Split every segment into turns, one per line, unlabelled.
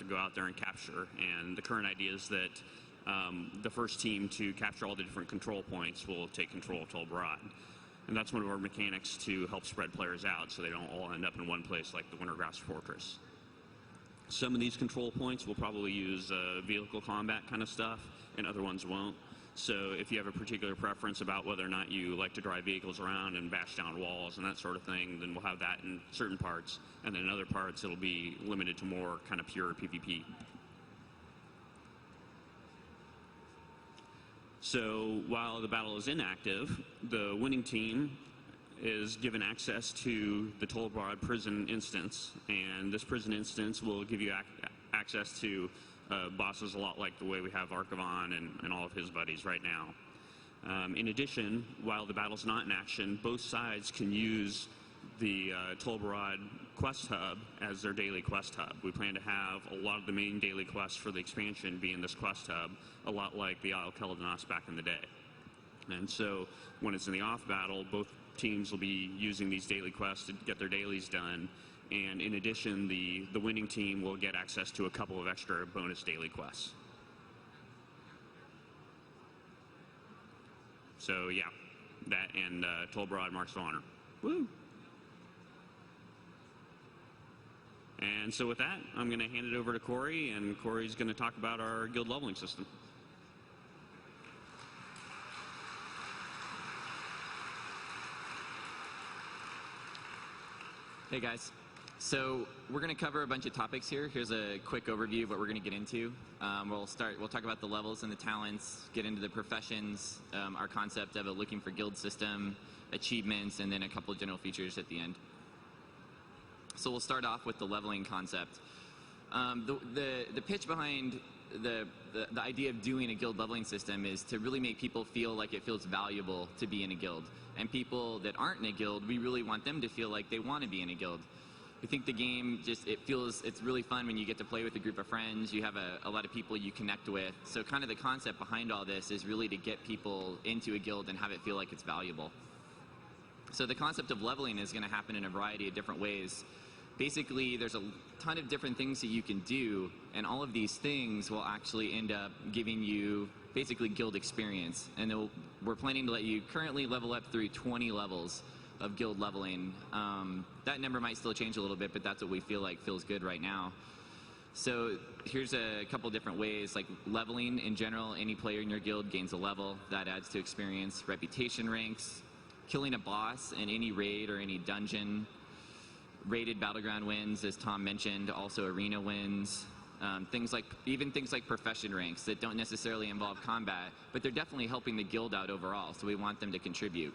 to go out there and capture. And the current idea is that the first team to capture all the different control points will take control of Tol Barad. And that's one of our mechanics to help spread players out so they don't all end up in one place like the Wintergrass Fortress. Some of these control points will probably use vehicle combat kind of stuff, and other ones won't. So if you have a particular preference about whether or not you like to drive vehicles around and bash down walls and that sort of thing, then we'll have that in certain parts. And then in other parts, it'll be limited to more kind of pure PvP. So while the battle is inactive, the winning team is given access to the Tol Barad prison instance. And this prison instance will give you access to bosses a lot like the way we have Archivon and all of his buddies right now. In addition, while the battle's not in action, both sides can use the Tol Barad quest hub as their daily quest hub. We plan to have a lot of the main daily quests for the expansion be in this quest hub, a lot like the Isle of Keladenas back in the day. And so when it's in the off battle, both teams will be using these daily quests to get their dailies done. And in addition, the winning team will get access to a couple of extra bonus daily quests. So yeah, that and Tol Barad Marks of Honor. Woo! And so with that, I'm going to hand it over to Corey, and Corey's going to talk about our guild leveling system.
Hey guys. So we're going to cover a bunch of topics here. Here's a quick overview of what we're going to get into. We'll talk about the levels and the talents, get into the professions, our concept of a looking for guild system, achievements, and then a couple of general features at the end. So we'll start off with the leveling concept. The pitch behind the idea of doing a guild leveling system is to really make people feel like it feels valuable to be in a guild. And people that aren't in a guild, we really want them to feel like they want to be in a guild. I think the game it's really fun when you get to play with a group of friends. You have a lot of people you connect with. So kind of the concept behind all this is really to get people into a guild and have it feel like it's valuable. So the concept of leveling is going to happen in a variety of different ways. Basically, there's a ton of different things that you can do, and all of these things will actually end up giving you basically guild experience. And we're planning to let you currently level up through 20 levels of guild leveling. That number might still change a little bit, but that's what we feel like feels good right now. So here's a couple different ways, like leveling in general. Any player in your guild gains a level. That adds to experience. Reputation ranks. Killing a boss in any raid or any dungeon. Rated battleground wins, as Tom mentioned. Also arena wins. Things like profession ranks that don't necessarily involve combat, but they're definitely helping the guild out overall, so we want them to contribute.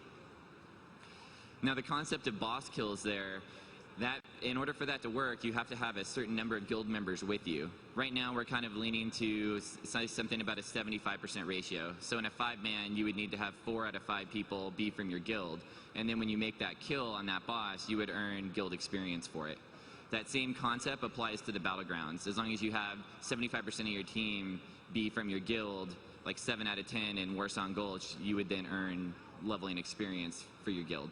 Now the concept of boss kills there, that in order for that to work, you have to have a certain number of guild members with you. Right now we're kind of leaning to something about a 75% ratio. So in a 5-man, you would need to have 4 out of 5 people be from your guild. And then when you make that kill on that boss, you would earn guild experience for it. That same concept applies to the battlegrounds. As long as you have 75% of your team be from your guild, like 7 out of 10 in Warsong Gulch, you would then earn leveling experience for your guild.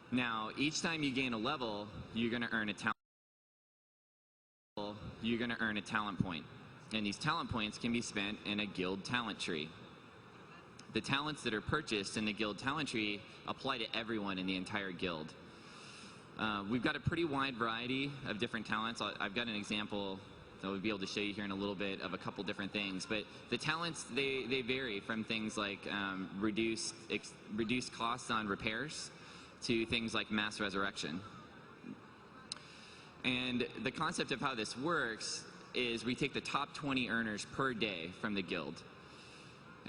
Now, each time you gain a level, you're going to earn a talent. You're going to earn a talent point. And these talent points can be spent in a guild talent tree. The talents that are purchased in the guild talent tree apply to everyone in the entire guild. We've got a pretty wide variety of different talents. I've got an example that we'll be able to show you here in a little bit of a couple different things. But the talents, they vary from things like reduced costs on repairs to things like mass resurrection. And the concept of how this works is we take the top 20 earners per day from the guild.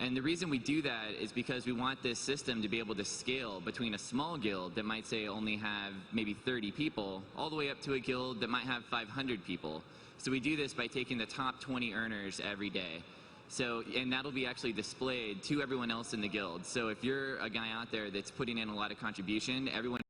And the reason we do that is because we want this system to be able to scale between a small guild that might say only have maybe 30 people all the way up to a guild that might have 500 people. So we do this by taking the top 20 earners every day. So, and that'll be actually displayed to everyone else in the guild. So if you're a guy out there that's putting in a lot of contribution, everyone